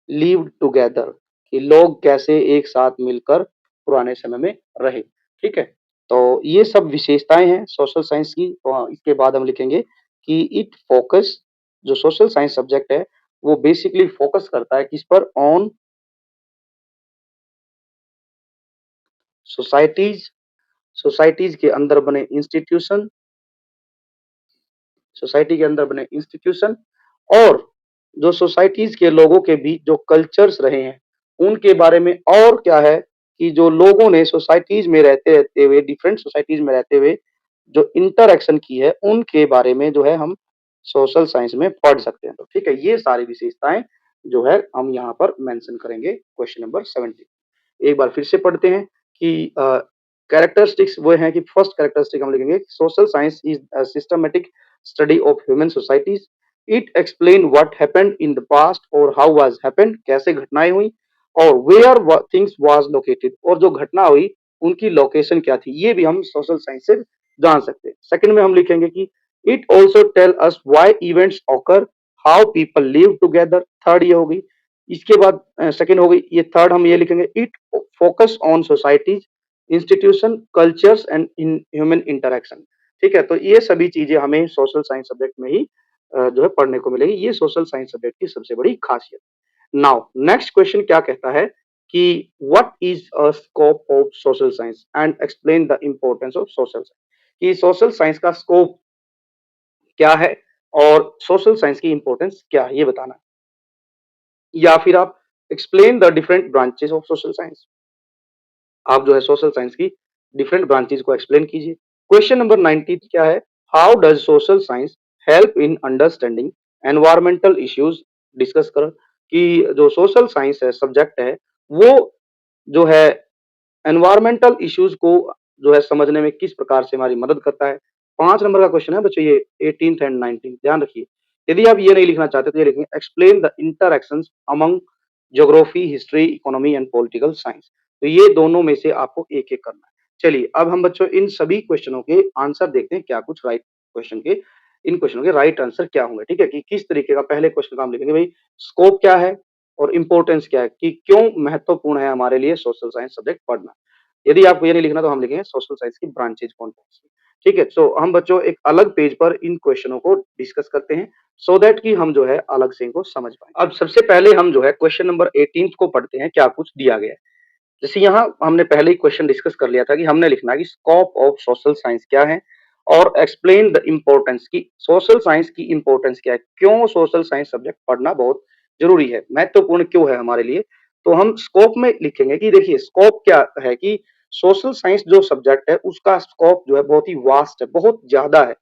लिव टुगेदर, कि लोग कैसे एक साथ मिलकर पुराने समय में रहे, ठीक है। तो ये सब विशेषताएं हैं सोशल साइंस की। तो इसके बाद हम लिखेंगे कि इट फोकस, जो सोशल साइंस सब्जेक्ट है वो बेसिकली फोकस करता है किस पर, ऑन सोसाइटीज, सोसाइटीज के अंदर बने इंस्टीट्यूशन, सोसाइटी के अंदर बने इंस्टीट्यूशन, और जो सोसाइटीज के लोगों के बीच जो कल्चर्स रहे हैं उनके बारे में, और क्या है कि जो लोगों ने सोसाइटीज में रहते रहते हुए, डिफरेंट सोसाइटीज में रहते हुए जो इंटरैक्शन की है उनके बारे में जो है हम सोशल साइंस में पढ़ सकते हैं। तो ठीक है, ये सारी विशेषताएं जो है हम यहाँ पर मेंशन करेंगे क्वेश्चन नंबर 70। एक बार फिर से पढ़ते हैं कि कैरेक्टरिस्टिक्स वो हैं कि फर्स्ट कैरेक्टरिस्टिक हम लिखेंगे, social science is systematic study of human societies. It explain what happened in the past और हाउ वाज हैपेंड, कैसे घटनाएं हुई, और वेयर थिंग्स वाज लोकेटेड, और जो घटना हुई उनकी लोकेशन क्या थी, ये भी हम सोशल साइंस से जान सकते हैं। सेकंड में हम लिखेंगे कि it also tell us why events occur, how people live together, third ये होगी। इसके बाद सेकंड हो गई, ये थर्ड हम ये लिखेंगे, it focus on societies, institution, cultures and in human interaction. ठीक है, तो ये सभी चीजें हमें सोशल साइंस सब्जेक्ट में ही जो है पढ़ने को मिलेगी। ये सोशल साइंस सब्जेक्ट की सबसे बड़ी खासियत। नाउ नेक्स्ट क्वेश्चन क्या कहता है कि what is a scope of social science and explain the importance of social science, कि सोशल साइंस का स्कोप क्या है और सोशल साइंस की इंपॉर्टेंस क्या है ये बताना है। या फिर आप explain the different branches of social science, आप जो है सोशल साइंस की डिफरेंट ब्रांचेस को एक्सप्लेन कीजिए। क्वेश्चन नंबर 90 क्या है, how does social science help in understanding environmental issues, discuss करो कि जो सोशल साइंस है सब्जेक्ट है वो जो है एनवायरमेंटल इश्यूज को जो है समझने में किस प्रकार से हमारी मदद करता है। 5 नंबर का क्वेश्चन है बच्चों ये, 18th एंड 19th, ध्यान रखिए। यदि आप ये नहीं लिखना चाहते तो ये लिखेंगे, explain the interactions among geography, history, economy and political science. तो ये दोनों में से आपको एक एक करना है। चलिए अब हम बच्चों इन सभी क्वेश्चनों के आंसर देखते हैं, क्या कुछ राइट क्वेश्चन के, इन क्वेश्चनों के राइट आंसर क्या होंगे। ठीक है, कि किस तरीके का, पहले क्वेश्चन का हम लिखेंगे भाई स्कोप क्या है और इंपॉर्टेंस क्या है, कि क्यों महत्वपूर्ण है हमारे लिए सोशल साइंस सब्जेक्ट पढ़ना। यदि आपको ये नहीं लिखना तो हम लिखेंगे सोशल साइंस की ब्रांचेज कौन कौन सी। ठीक है, सो हम बच्चों एक अलग पेज पर इन क्वेश्चनों को डिस्कस करते हैं सो दैट कि हम जो है अलग से इनको समझ पाए। अब सबसे पहले हम जो है क्वेश्चन नंबर 18 को पढ़ते हैं, क्या कुछ दिया गया है। जैसे यहाँ हमने पहले ही क्वेश्चन डिस्कस कर लिया था कि हमने लिखना है कि स्कोप ऑफ सोशल साइंस क्या है और एक्सप्लेन द इम्पोर्टेंस, की सोशल साइंस की इम्पोर्टेंस क्या है, क्यों सोशल साइंस सब्जेक्ट पढ़ना बहुत जरूरी है, महत्वपूर्ण क्यों है हमारे लिए। तो हम स्कोप में लिखेंगे कि देखिए स्कोप क्या है, कि सोशल साइंस जो सब्जेक्ट है उसका स्कोप जो है बहुत ही वास्ट है, बहुत ज्यादा है।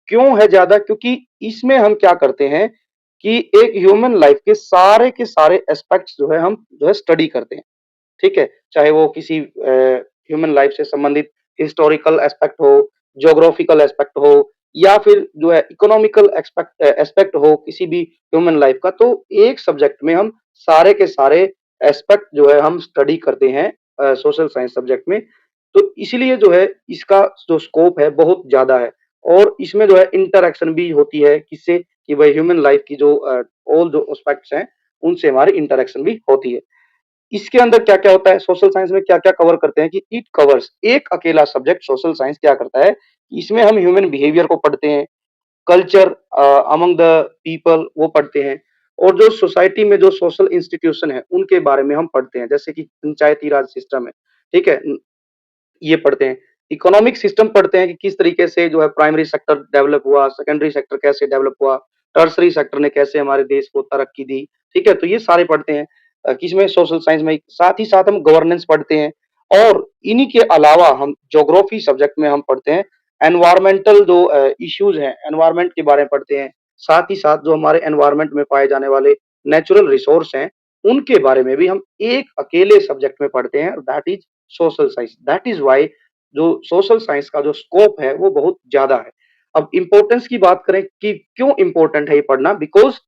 क्यों है ज्यादा, क्योंकि इसमें हम क्या करते हैं कि एक ह्यूमन लाइफ के सारे एस्पेक्ट्स जो है हम जो है स्टडी करते हैं। ठीक है, चाहे वो किसी ह्यूमन लाइफ से संबंधित हिस्टोरिकल एस्पेक्ट हो, ज्योग्राफिकल एस्पेक्ट हो, या फिर जो है इकोनॉमिकल एस्पेक्ट एस्पेक्ट हो किसी भी ह्यूमन लाइफ का, तो एक सब्जेक्ट में हम सारे के सारे एस्पेक्ट जो है हम स्टडी करते हैं सोशल साइंस सब्जेक्ट में। तो इसलिए जो है इसका जो स्कोप है बहुत ज्यादा है, और इसमें जो है इंटरेक्शन भी होती है किससे, कि भाई ह्यूमन लाइफ की जो ऑल जो एस्पेक्ट्स हैं उनसे हमारी इंटरेक्शन भी होती है। इसके अंदर क्या क्या होता है, सोशल साइंस में क्या क्या कवर करते हैं, कि इट कवर्स, एक अकेला सब्जेक्ट सोशल साइंस क्या करता है, इसमें हम ह्यूमन बिहेवियर को पढ़ते हैं, कल्चर अमंग द पीपल वो पढ़ते हैं, और जो सोसाइटी में जो सोशल इंस्टीट्यूशन है उनके बारे में हम पढ़ते हैं, जैसे कि पंचायती राज सिस्टम है। ठीक है, ये पढ़ते हैं। इकोनॉमिक सिस्टम पढ़ते हैं कि किस तरीके से जो है प्राइमरी सेक्टर डेवलप हुआ, सेकेंडरी सेक्टर कैसे डेवलप हुआ, टर्सरी सेक्टर ने कैसे हमारे देश को तरक्की दी। ठीक है, तो ये सारे पढ़ते हैं किसमें, सोशल साइंस में। साथ ही साथ हम गवर्नेंस पढ़ते हैं, और इन्हीं के अलावा हम ज्योग्राफी सब्जेक्ट में हम पढ़ते हैं एनवायरमेंटल जो इश्यूज हैं, एनवायरमेंट के बारे में पढ़ते हैं। साथ ही साथ जो हमारे एनवायरमेंट में पाए जाने वाले नेचुरल रिसोर्स हैं उनके बारे में भी हम एक अकेले सब्जेक्ट में पढ़ते हैं, that is social science. That is why जो सोशल साइंस का जो स्कोप है वो बहुत ज्यादा है। अब इंपॉर्टेंस की बात करें कि क्यों इंपॉर्टेंट है ये पढ़ना, बिकॉज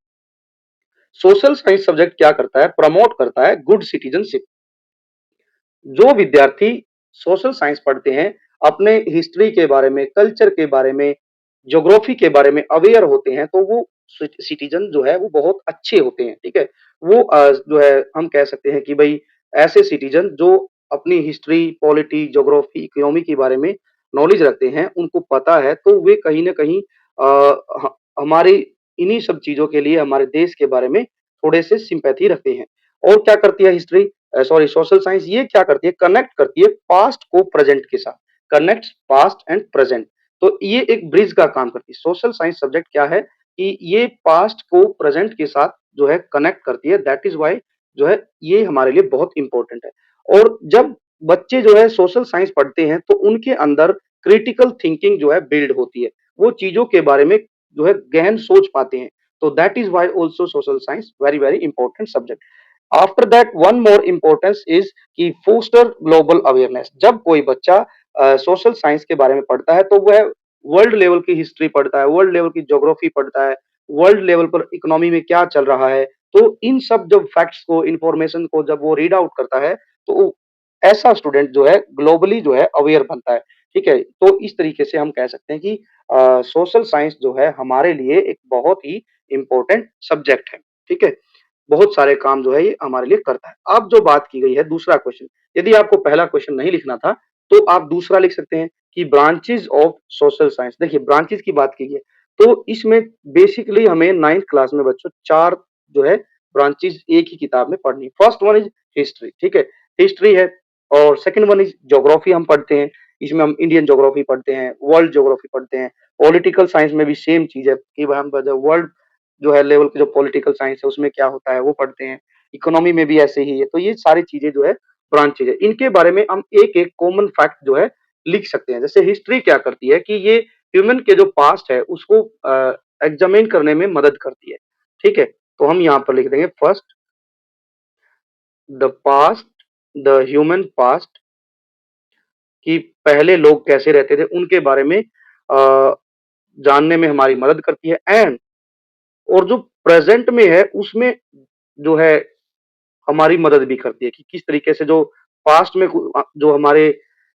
सोशल साइंस सब्जेक्ट क्या करता है, प्रमोट करता है गुड सिटीजनशिप। जो विद्यार्थी सोशल साइंस पढ़ते हैं अपने हिस्ट्री के बारे में, कल्चर के बारे में, ज्योग्राफी के बारे में अवेयर होते हैं, तो वो सिटीजन जो है वो बहुत अच्छे होते हैं। ठीक है, वो जो है हम कह सकते हैं कि भाई ऐसे सिटीजन जो अपनी हिस्ट्री, पॉलिटी, ज्योग्राफी, इकोनॉमी के बारे में नॉलेज रखते हैं, उनको पता है, तो वे कहीं ना कहीं हमारी इन्हीं सब चीज़ों के लिए हमारे देश के बारे में थोड़े से सिंपैथी रखते हैं। और क्या करती है हिस्ट्री सॉरी सोशल साइंस ये क्या करती है कनेक्ट करती है पास्ट को प्रेजेंट के साथ, कनेक्ट्स पास्ट एंड प्रेजेंट। तो ये एक ब्रिज का काम करती है। सोशल साइंस सब्जेक्ट क्या है कि ये पास्ट को प्रेजेंट के साथ जो है कनेक्ट करती है दैट इज़ व्हाई जो है ये हमारे लिए बहुत इम्पोर्टेंट है। और जब बच्चे जो है सोशल साइंस पढ़ते हैं तो उनके अंदर क्रिटिकल थिंकिंग जो है बिल्ड होती है। वो चीज़ों के बारे में जो है गहन सोच पाते हैं। तो that is why also social science very very important subject. After that one more importance is कि फोस्टर ग्लोबल अवेयरनेस। जब कोई बच्चा सोशल साइंस के बारे में पढ़ता है तो वह वर्ल्ड लेवल की हिस्ट्री पढ़ता है, वर्ल्ड लेवल की ज्योग्राफी पढ़ता है, वर्ल्ड लेवल पर इकोनॉमी में क्या चल रहा है। तो इन सब जब फैक्ट्स को इंफॉर्मेशन को जब वो रीड आउट करता है तो ऐसा स्टूडेंट जो है ग्लोबली जो है अवेयर बनता है। ठीक है, तो इस तरीके से हम कह सकते हैं कि सोशल साइंस जो है हमारे लिए एक बहुत ही इम्पोर्टेंट सब्जेक्ट है। ठीक है, बहुत सारे काम जो है ये हमारे लिए करता है। अब जो बात की गई है दूसरा क्वेश्चन, यदि आपको पहला क्वेश्चन नहीं लिखना था तो आप दूसरा लिख सकते हैं कि ब्रांचेस ऑफ सोशल साइंस। देखिए ब्रांचेस की बात की है तो इसमें बेसिकली हमें 9th क्लास में बच्चों 4 जो है ब्रांचेस एक ही किताब में पढ़नी है। फर्स्ट वन इज हिस्ट्री, ठीक है, हिस्ट्री है। और सेकंड वन इज ज्योग्राफी हम पढ़ते हैं, इसमें हम इंडियन ज्योग्राफी पढ़ते हैं, वर्ल्ड ज्योग्राफी पढ़ते हैं। पॉलिटिकल साइंस में भी सेम चीज है कि हम वर्ल्ड जो है लेवल की जो पॉलिटिकल साइंस है उसमें क्या होता है वो पढ़ते हैं। इकोनॉमी में भी ऐसे ही है। तो ये सारी चीजें जो है ब्रांचेज है, इनके बारे में हम एक एक कॉमन फैक्ट जो है लिख सकते हैं। जैसे हिस्ट्री क्या करती है कि ये ह्यूमन के जो पास्ट है उसको एग्जामिन करने में मदद करती है। ठीक है, तो हम यहाँ पर लिख देंगे first the past, the human past, कि पहले लोग कैसे रहते थे उनके बारे में जानने में हमारी मदद करती है। एंड और जो प्रेजेंट में है उसमें जो है हमारी मदद भी करती है कि किस तरीके से जो पास्ट में जो हमारे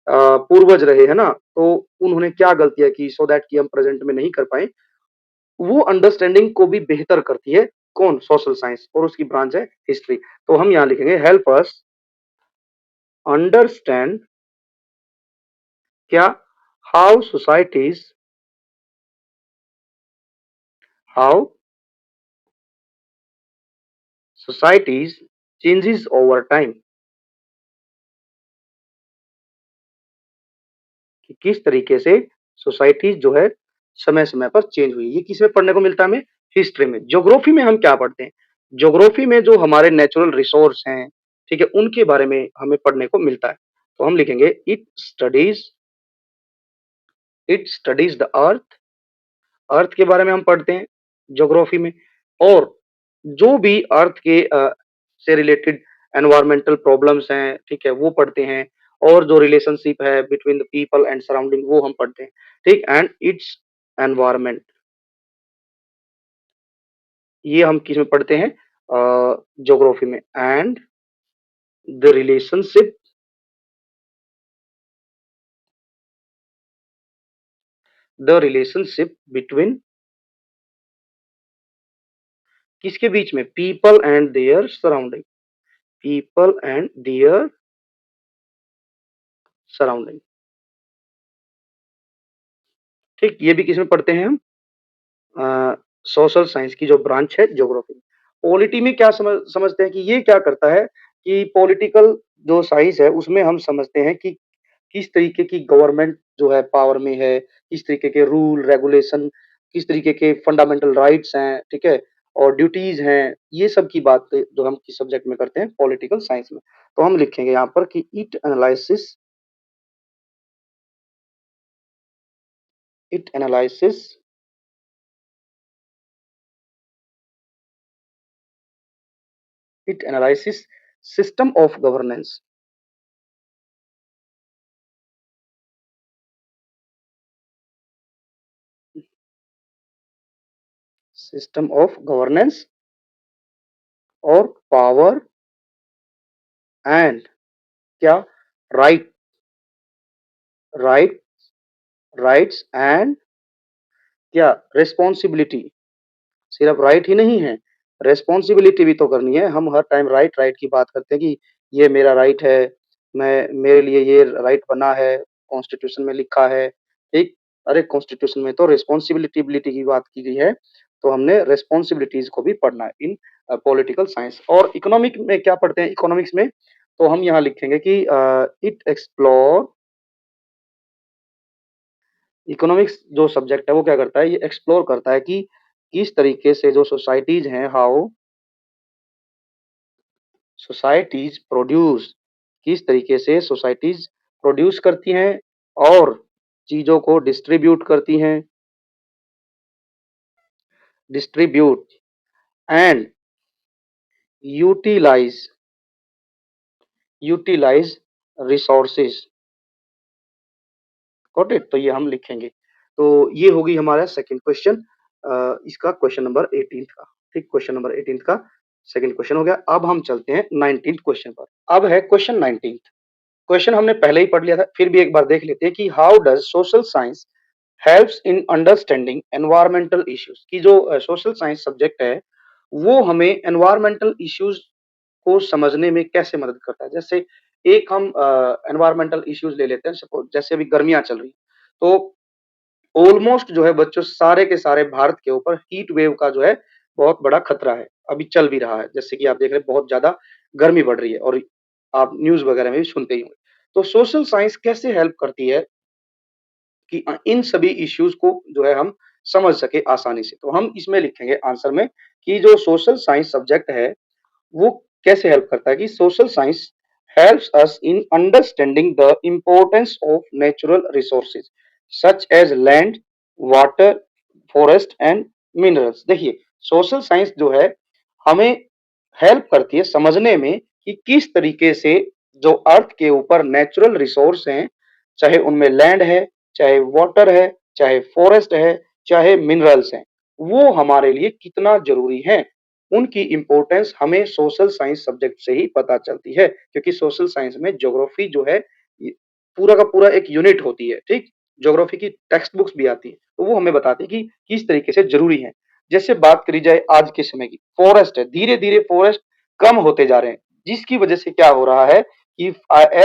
पूर्वज रहे हैं ना तो उन्होंने क्या गलतियां की सो दैट कि हम प्रेजेंट में नहीं कर पाए। वो अंडरस्टैंडिंग को भी बेहतर करती है कौन, सोशल साइंस, और उसकी ब्रांच है हिस्ट्री। तो हम यहाँ लिखेंगे हेल्प अस अंडरस्टैंड क्या, how societies, how societies changes over time, कि किस तरीके से सोसाइटी जो है समय समय पर चेंज हुई। ये किसमें पढ़ने को मिलता है हमें, हिस्ट्री में। ज्योग्राफी में हम क्या पढ़ते हैं, ज्योग्राफी में जो हमारे नेचुरल रिसोर्स हैं, ठीक है, उनके बारे में हमें पढ़ने को मिलता है। तो हम लिखेंगे इट स्टडीज द अर्थ, अर्थ के बारे में हम पढ़ते हैं ज्योग्राफी में। और जो भी अर्थ के से रिलेटेड एनवायरमेंटल प्रॉब्लम्स हैं, ठीक है, वो पढ़ते हैं। और जो रिलेशनशिप है between the people and surrounding वो हम पढ़ते हैं। ठीक, एंड इट्स एनवायरमेंट, ये हम किस में पढ़ते हैं, ज्योग्राफी में। And the relationship, the relationship between, किसके बीच में, people and their surrounding, people and their surrounding. ठीक, ये भी किस में पढ़ते हैं हम, सोशल साइंस की जो ब्रांच है ज्योग्राफी। पॉलिटी में क्या समझते हैं कि ये क्या करता है कि पॉलिटिकल जो साइंस है उसमें हम समझते हैं कि किस तरीके की गवर्नमेंट जो है पावर में है, किस तरीके के रूल रेगुलेशन, किस तरीके के फंडामेंटल राइट्स हैं, ठीक है, और ड्यूटीज हैं, ये सब की बात जो हम किस सब्जेक्ट में करते हैं, पॉलिटिकल साइंस में। तो हम लिखेंगे यहाँ पर कि it analysis it analysis system of governance, system of governance और पावर एंड क्या, राइट, राइट, राइट्स एंड क्या, रिस्पॉन्सिबिलिटी। सिर्फ राइट ही नहीं है, रिस्पॉन्सिबिलिटी भी तो करनी है। हम हर टाइम राइट राइट की बात करते हैं कि ये मेरा राइट है, मैं मेरे लिए ये राइट बना है, कॉन्स्टिट्यूशन में लिखा है। ठीक, अरे कॉन्स्टिट्यूशन में तो रिस्पॉन्सिबिलिटी की बात की गई है। तो हमने रिस्पॉन्सिबिलिटीज को भी पढ़ना है इन पॉलिटिकल साइंस। और इकोनॉमिक में क्या पढ़ते हैं? इकोनॉमिक्स में तो हम यहाँ लिखेंगे कि इट एक्सप्लोर, इकोनॉमिक्स जो सब्जेक्ट है वो क्या करता है, ये एक्सप्लोर करता है कि किस तरीके से जो सोसाइटीज हैं, हाउ सोसाइटीज प्रोड्यूस, किस तरीके से सोसाइटीज प्रोड्यूस करती हैं और चीजों को डिस्ट्रीब्यूट करती हैं, distribute and utilize, utilize resources. Got it? तो ये हम लिखेंगे। तो ये होगी हमारा सेकंड क्वेश्चन, इसका क्वेश्चन नंबर 18 का। ठीक, क्वेश्चन नंबर 18 का सेकंड क्वेश्चन हो गया। अब हम चलते हैं 19th क्वेश्चन पर। अब है क्वेश्चन 19th। क्वेश्चन हमने पहले ही पढ़ लिया था, फिर भी एक बार देख लेते हैं कि how does social science helps in understanding environmental issues. की जो सोशल साइंस सब्जेक्ट है वो हमें एनवायरमेंटल इश्यूज को समझने में कैसे मदद करता है। जैसे एक हम एनवायरमेंटल इश्यूज ले लेते हैं, सपोज जैसे अभी गर्मियां चल रही तो ऑलमोस्ट जो है बच्चों सारे के सारे भारत के ऊपर हीट वेव का जो है बहुत बड़ा खतरा है, अभी चल भी रहा है। जैसे कि आप देख रहे हैं बहुत ज्यादा गर्मी बढ़ रही है और आप न्यूज वगैरह में भी सुनते ही होंगे। तो सोशल साइंस कैसे हेल्प करती है कि इन सभी इश्यूज को जो है हम समझ सके आसानी से। तो हम इसमें लिखेंगे आंसर में कि जो सोशल साइंस सब्जेक्ट है वो कैसे हेल्प करता है कि social science helps us in understanding the importance of natural resources such as land, water, forest and minerals। देखिए सोशल साइंस जो है हमें हेल्प करती है समझने में कि किस तरीके से जो अर्थ के ऊपर नेचुरल रिसोर्स हैं, चाहे उनमें लैंड है, चाहे वाटर है, चाहे फॉरेस्ट है, चाहे मिनरल्स हैं, वो हमारे लिए कितना जरूरी है। उनकी इंपॉर्टेंस हमें सोशल साइंस सब्जेक्ट से ही पता चलती है, क्योंकि सोशल साइंस में ज्योग्राफी जो है पूरा का पूरा एक यूनिट होती है। ठीक, ज्योग्राफी की टेक्स्ट बुक्स भी आती है तो वो हमें बताती है कि किस तरीके से जरूरी है। जैसे बात करी जाए आज के समय की, फॉरेस्ट है, धीरे धीरे फॉरेस्ट कम होते जा रहे हैं, जिसकी वजह से क्या हो रहा है कि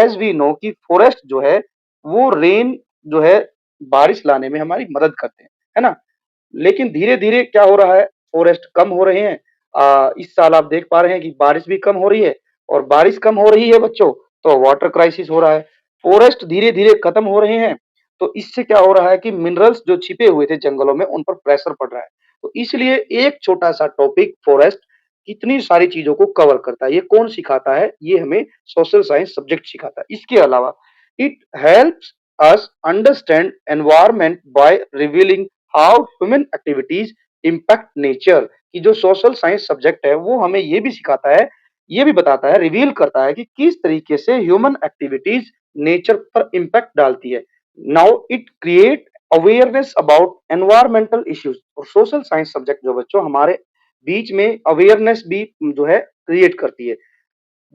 एज वी नो कि फॉरेस्ट जो है वो रेन जो है बारिश लाने में हमारी मदद करते हैं, है ना। लेकिन धीरे-धीरे क्या हो रहा है, फॉरेस्ट कम हो रहे हैं। इस साल आप देख पा रहे हैं कि बारिश भी कम हो रही है और बारिश कम हो रही है बच्चों, तो वाटर क्राइसिस हो रहा है। फॉरेस्ट धीरे-धीरे खत्म हो रहे हैं, तो इससे क्या हो रहा है कि मिनरल्स जो छिपे हुए थे जंगलों में, उन पर प्रेशर पड़ रहा है। तो इसलिए एक छोटा-सा टॉपिक फॉरेस्ट कितनी सारी चीज़ों को कवर करता है। ये कौन सिखाता है? ये हमें सोशल साइंस सब्जेक्ट सिखाता है। इसके अलावा it helps us understand environment by revealing how human activities impact nature. की जो सोशल साइंस सब्जेक्ट है वो हमें ये भी सिखाता है, ये भी बताता है, रिवील करता है कि किस तरीके से ह्यूमन एक्टिविटीज नेचर पर इम्पैक्ट डालती है। Now it create awareness about environmental issues. और सोशल साइंस सब्जेक्ट जो बच्चों हमारे बीच में अवेयरनेस भी जो है क्रिएट करती है।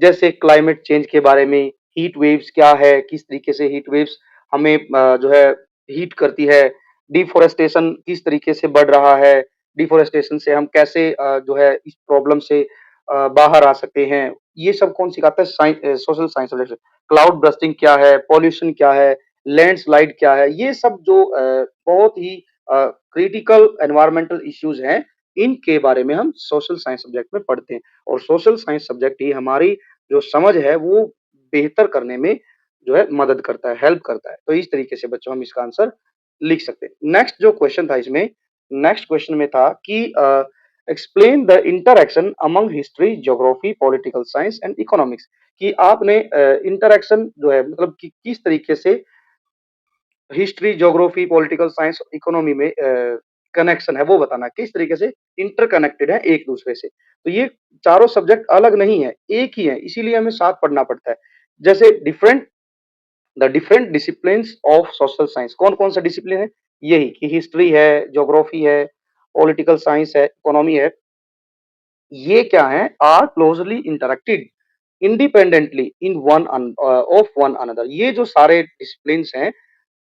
जैसे क्लाइमेट चेंज के बारे में, हीट वेव्स क्या है, किस तरीके से हीट वेव्स हमें जो है हीट करती है, डिफोरेस्टेशन किस तरीके से बढ़ रहा है, डिफोरेस्टेशन से हम कैसे जो है इस प्रॉब्लम से बाहर आ सकते हैं। ये सब कौन सिखाता है? Social science subject. Cloud bursting क्या है, पॉल्यूशन क्या है, लैंडस्लाइड क्या है, ये सब जो बहुत ही क्रिटिकल एनवायरमेंटल इश्यूज हैं, इनके बारे में हम सोशल साइंस सब्जेक्ट में पढ़ते हैं। और सोशल साइंस सब्जेक्ट ही हमारी जो समझ है वो बेहतर करने में जो है मदद करता है, हेल्प करता है। तो इस तरीके से बच्चों हम इसका आंसर लिख सकते हैं। नेक्स्ट जो क्वेश्चन था इसमें, नेक्स्ट क्वेश्चन में था कि explain the interaction among history, geography, political science and economics. कि आपने इंटरैक्शन जो है मतलब कि किस तरीके से history, geography, political science, economy में कनेक्शन है वो बताना, किस तरीके से इंटरकनेक्टेड है एक दूसरे से। तो ये चारों सब्जेक्ट अलग नहीं है, एक ही है, इसीलिए हमें साथ पढ़ना पड़ता है। जैसे different the different disciplines of social science, कौन-कौन सा डिसिप्लिन है? यही कि हिस्ट्री है, ज्योग्राफी है, पॉलिटिकल साइंस है, इकोनॉमी है। ये क्या है? Are closely interacted independently in of one another. ये जो सारे डिसिप्लिन्स हैं,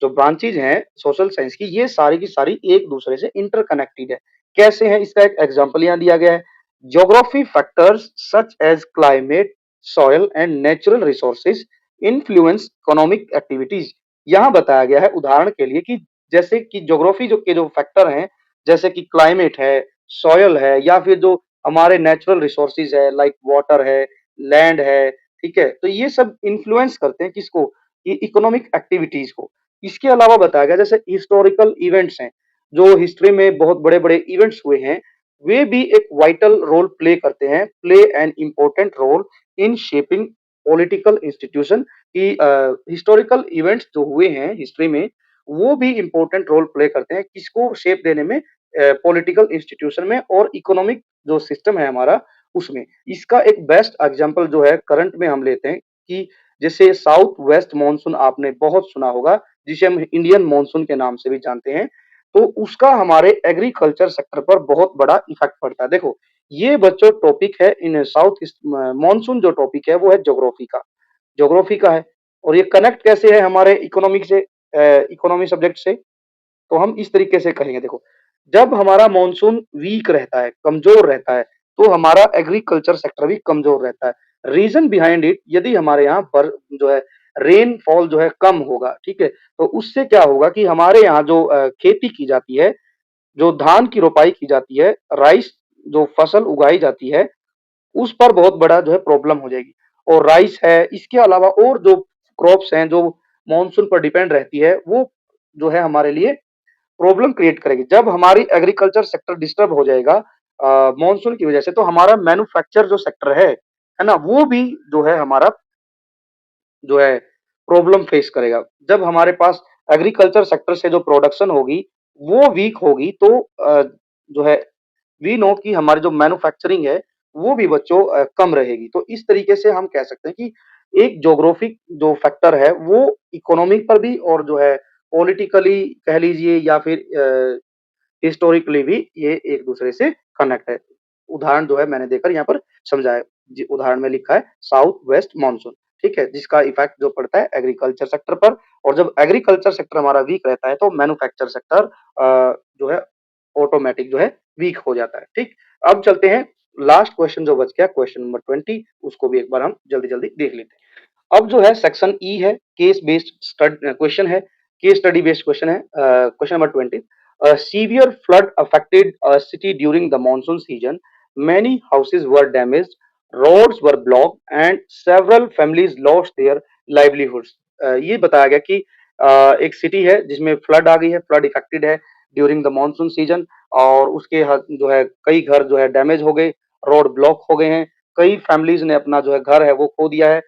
जो ब्रांचेज हैं सोशल साइंस की, ये सारी की सारी एक दूसरे से इंटरकनेक्टेड है। कैसे है? इसका एक एग्जांपल यहाँ दिया गया है। Geography factors such as climate, soil and natural resources influence economic activities. यहाँ बताया गया है उदाहरण के लिए कि जैसे कि ज्योग्राफी जो के जो फैक्टर हैं, जैसे कि क्लाइमेट है, सॉयल है या फिर जो हमारे नेचुरल रिसोर्सेज है लाइक वाटर है, लैंड है, ठीक है? तो ये सब इन्फ्लुएंस करते हैं किसको? ये इकोनॉमिक एक्टिविटीज़ को। इसके अलावा बताया गया जैसे हिस्टोरिकल इवेंट्स हैं, जो हिस्ट्री में बहुत बड़े-बड़े इवेंट्स हुए हैं, वे भी एक वाइटल रोल प्ले करते हैं, play an important role in shaping political institution कि हिस्टोरिकल इवेंट्स जो हुए हैं हिस्ट्री में, वो भी इम्पोर्टेंट रोल प्ले करते हैं किसको शेप देने में पॉलिटिकल इंस्टीट्यूशन में और इकोनॉमिक जो सिस्टम है हमारा उसमें। इसका एक बेस्ट एग्जांपल जो है करंट में हम लेते हैं कि जैसे साउथ वेस्ट मॉनसून आपने बहुत सुना होगा, जिसे हम इंडियन मॉनसून के नाम से भी जानते हैं। तो उसका हमारे एग्रीकल्चर सेक्टर पर बहुत बड़ा इफेक्ट पड़ता है। देखो, ये बच्चों टॉपिक है इन साउथ ईस्ट मॉनसून जो टॉपिक है वो है ज्योग्राफी का। ज्योग्राफी का है और ये कनेक्ट कैसे है हमारे इकोनॉमिक से इकोनॉमी सब्जेक्ट से? तो हम इस तरीके से कहेंगे देखो, जब हमारा मॉनसून वीक रहता है, कमज़ोर रहता है, तो हमारा एग्रीकल्चर सेक्टर भी कमज़ोर रहता है। रीज़न बिहाइंड इट यदि हमारे यहाँ बर जो है रेनफॉल जो है कम होगा, ठीक है? तो उससे क्या होगा कि हमारे यहाँ जो खेती की जाती है, जो धान की रोपाई की जाती है, राइस जो फसल उगाई जाती है, उस पर बहुत बड़ा जो है प्रॉब्लम हो जाएगी। और राइस है, इसके अलावा और जो क्रॉप्स हैं, जो मॉनसून पर डिपेंड रहती है, वो जो है हमारे लिए प्रॉब्लम क्रिएट करेगी। जब हमारी एग्रीकल्चर सेक्टर डिस्टर्ब हो जाएगा मॉनसून की वजह से तो हमारा मैन्युफैक्चर जो सेक्टर है ना? वो भी जो है हमारा जो है प्रॉब्लम फेस करेगा। जब हमारे पास एग्रीकल्चर सेक्टर से जो प्रोडक्शन होगी, वो वीक होगी तो जो है वी नो कि हमारी जो मैन्युफैक्चरिंग है, वो भी बच्चों कम रहेगी। तो इस तरीके से हम कह सकते हैं कि एक ज्योग्राफिक जो फैक्टर है, वो इकोनॉमी पर भी और जो है पॉलिटिकली कह लीजिए या फिर हिस्टोरिकली भी ये एक दूसरे से कनेक्ट है। उदाहरण जो है मैंने देकर यहाँ पर समझाया। जी, उदाहरण में लिखा है साउथ वेस्ट मानसून, ठीक है? जिसका इफेक्ट जो पड़ता है एग्रीकल्चर सेक्टर पर और जब एग्रीकल्चर सेक्टर हमारा वीक रहता है तो मैन्युफैक्चर सेक्टर जो है ऑटोमेटिक जो है वीक हो जाता है, ठीक? अब चलते हैं लास्ट क्वेश्चन जो बच गया क्वेश्चन नंबर 20 उसको भी एक बार हम जल्दी-जल्दी देख लेते हैं। अब जो है सेक्शन ई है, केस बेस्ड क्वेश्चन है, केस स्टडी बेस्ड क्वेश्चन है। Question number 20 severe flood affected a city during the monsoon season, many houses were damaged, roads were blocked and several families lost their livelihoods. ये बताया गया कि एक city है जिसमें flood आ गई है, फ्लड इफेक्टेड है ड्यूरिंग द मॉनसून सीजन और उसके जो है कई घर जो है डैमेज हो गए, रोड ब्लॉक हो गए हैं, कई फैमिलीज ने अपना जो है घर है वो खो दिया है।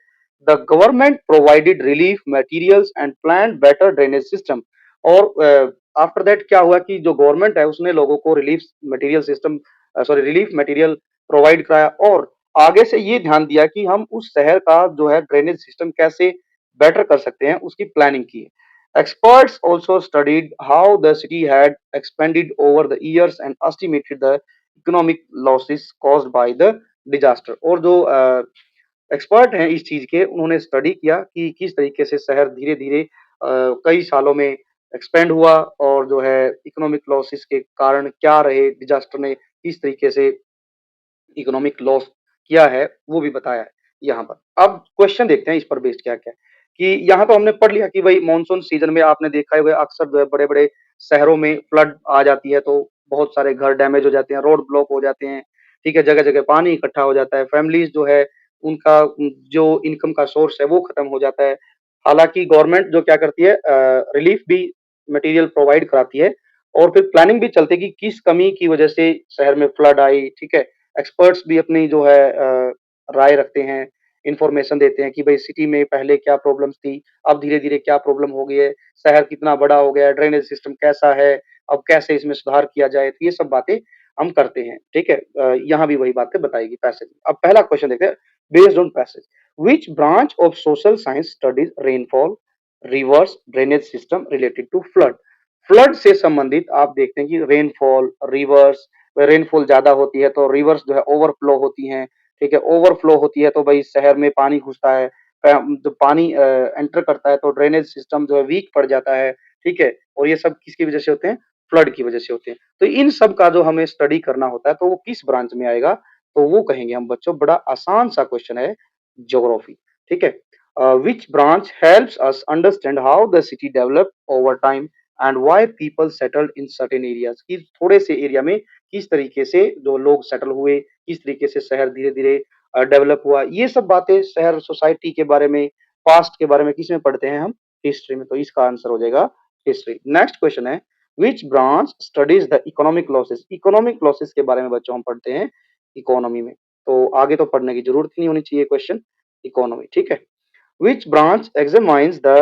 The government provided relief materials and planned better drainage system और आफ्टर दैट क्या हुआ कि जो गवर्नमेंट है उसने लोगों को रिलीफ मटेरियल प्रोवाइड कराया और आगे से ये ध्यान दिया कि हम उस शहर का जो है ड्रेनेज सिस्टम कैसे बेटर कर सकते हैं उसकी प्लानिंग की है। Experts also studied how the city had expanded over the years and estimated the economic losses caused by the disaster और जो एक्सपर्ट हैं इस चीज के उन्होंने स्टडी किया कि किस तरीके से शहर धीरे धीरे कई सालों में एक्सपेंड हुआ और जो है इकोनॉमिक लॉसेस के कारण क्या रहे डिजास्टर ने किस तरीके से इकोनॉमिक लॉस किया है वो भी बताया है यहाँ पर। अब क्वेश्चन देखते हैं इस पर बेस्ड क्या क्या है कि यहाँ तो हमने पढ़ लिया कि भाई मानसून सीजन में आपने देखा है अक्सर जो है बड़े बड़े शहरों में फ्लड आ जाती है तो बहुत सारे घर डैमेज हो जाते हैं, रोड ब्लॉक हो जाते हैं, ठीक है? जगह जगह पानी इकट्ठा हो जाता है, फैमिलीज जो है उनका जो इनकम का सोर्स है वो खत्म हो जाता है। हालांकि गवर्नमेंट जो क्या करती है रिलीफ भी मटेरियल प्रोवाइड कराती है और फिर प्लानिंग भी चलती है कि किस कमी की वजह से शहर में फ्लड आई, ठीक है? एक्सपर्ट्स भी अपनी जो है राय रखते हैं, इन्फॉर्मेशन देते हैं कि भाई सिटी में पहले क्या प्रॉब्लम्स थी, अब धीरे-धीरे क्या प्रॉब्लम हो गई है, शहर कितना बड़ा हो गया है, ड्रेनेज सिस्टम कैसा है, अब कैसे इसमें सुधार किया जाए, तो ये सब बातें हम करते हैं, ठीक है? यहाँ भी वही बातें बताएगी पैसेज में। अब पहला क्वेश्चन देखते हैं based on passage, which branch of social science studies rainfall, rivers, drainage system related to flood? Flood से संबंधित आप देखते हैं कि रेनफॉल, रिवर्स, रेनफॉल ज्यादा होती है तो रिवर्स जो है ओवरफ्लो होती हैं, ठीक है? ओवरफ्लो होती है तो भाई शहर में पानी घुसता है, जब पानी एंटर करता है तो ड्रेनेज सिस्टम जो है वीक पड़ जाता है, ठीक है? और ये सब किसकी वजह से होते हैं? फ्लड की वजह से होते हैं। तो इन सब का जो हमें स्टडी करना होता है तो वो किस ब्रांच में आएगा? तो वो कहेंगे हम बच्चों बड़ा आसान सा क्वेश्चन है ज्योग्राफी, ठीक है? Which branch helps us understand how the city developed over time and why people settled in certain areas? कि थोड़े से एरिया में किस तरीके से जो लोग सेटल हुए, किस तरीके से शहर धीरे-धीरे डेवलप हुआ, ये सब बातें शहर सोसाइटी के बारे में, पास्ट के बारे में किसमें पढ़ते हैं हम? हिस्ट्री में। तो इसका आंसर हो जाएगा हिस्ट्री। नेक्स्ट क्वेश्चन है which branch studies the economic losses? Economic losses के बारे में बच्चों हम पढ़ते हैं इकोनॉमी में। तो आगे तो पढ़ने की जरूरत ही नहीं होनी चाहिए क्वेश्चन, इकोनॉमी, ठीक है। Which branch examines the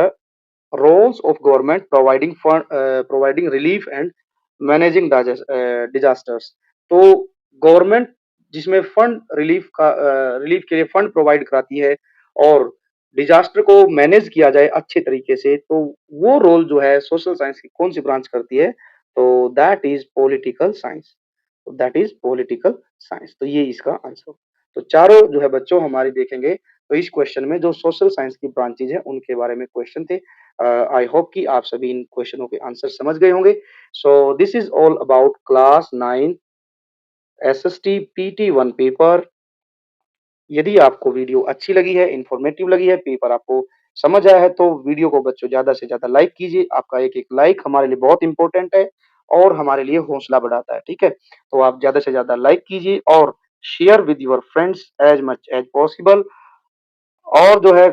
roles of government providing relief and managing disasters? तो गवर्नमेंट जिसमें फंड रिलीफ के लिए फंड प्रोवाइड कराती है और डिजास्टर को मैनेज किया जाए अच्छे तरीके से, तो वो रोल जो है सोशल साइंस की कौन सी ब्रांच करती है? तो that is political science. That is political science. तो ये इसका आंसर। तो चारों जो है बच्चों हमारी देखेंगे, तो इस क्वेश्चन में जो सोशल साइंस की ब्रांचेज है उनके बारे में क्वेश्चन थे। आई होप कि आप सभी इन क्वेश्चनों के आंसर समझ गए होंगे। So this is all about class 9 SST PT1 paper. यदि आपको वीडियो अच्छी लगी है, इंफॉर्मेटिव लगी है, पेपर आपको समझ आया है, तो वीडियो को बच्चों ज़्यादा से ज़्यादा लाइक कीजिए। आपका एक-एक लाइक हमारे लिए बहुत इम्पोर्टेंट है और हमारे लिए हौसला बढ़ाता है, ठीक है? तो आप ज़्यादा से ज़्यादा लाइक कीजिए और share with your friends as much as possible. और जो है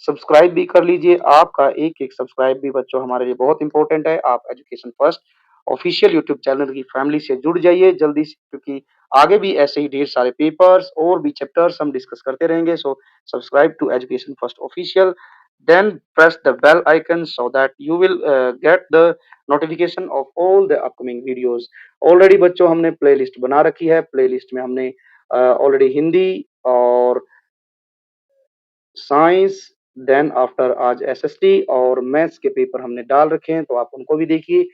सब्सक्राइब भी कर लीजिए। आपका एक-एक सब्सक्राइब भी बच्चों हमारे लिए बहुत इम्पोर्टेंट है। आप education first official YouTube channel की फैमिली से जुड़ जाइए जल्दी से, क्योंकि आगे भी ऐसे ही ढेर सारे पेपर्स और भी चैप्टर्स हम डिस्कस करते रहेंगे। So subscribe to education first official, then press the bell icon so that you will get the notification of all the upcoming videos. Already बच्चों हमने प्लेलिस्ट बना रखी है। प्लेलिस्ट में हमने ऑलरेडी हिंदी और साइंस, देन आफ्टर आज एसएसटी और मैथ्स के पेपर हमने डाल रखे हैं, तो आप उनको भी देखिए।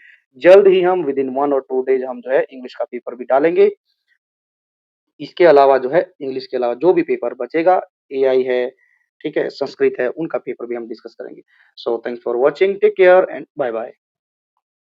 जल्द ही हम विद इन 1 और 2 डेज हम जो है इंग्लिश का पेपर भी डालेंगे। इसके अलावा जो है इंग्लिश के अलावा जो भी पेपर बचेगा, एआई है, ठीक है, संस्कृत है, उनका पेपर भी हम डिस्कस करेंगे। So thanks for watching, take care and bye bye.